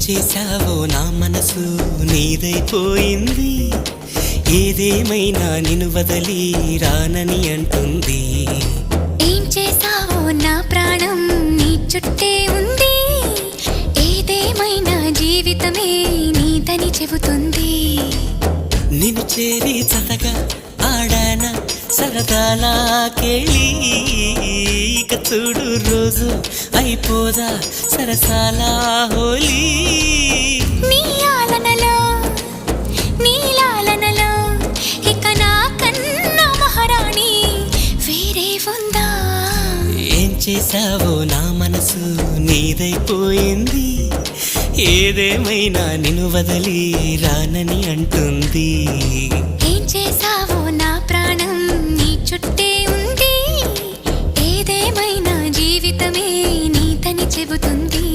చేశావో నా మనసు నీదైపోయింది, ఏదేమైనా నిన్ను వదలి రానని అంటుంది. ఏం చేశావో నా ప్రాణం నీ చుట్టే ఉంది, ఏదేమైనా జీవితమే నీదని చెబుతుంది. నిన్ను చేరి చతగా ఆడాన సరదాలా కేళి, ఇక చూడు రోజు అయిపోదా సరసాల హోలీ. నీ ఆలనలో నీ లాలనలో ఇక నా కన్నా మహారాణి వేరే ఉందా? ఏం చేశావో నా మనసు నీదైపోయింది, ఏదేమైనా నిన్ను వదలి రానని అంటుంది. ఏం చేశావో నా ప్రాణం నీ చుట్టే ఉంది, ఏదేమైనా జీవితమే నీదని చెబుతుంది.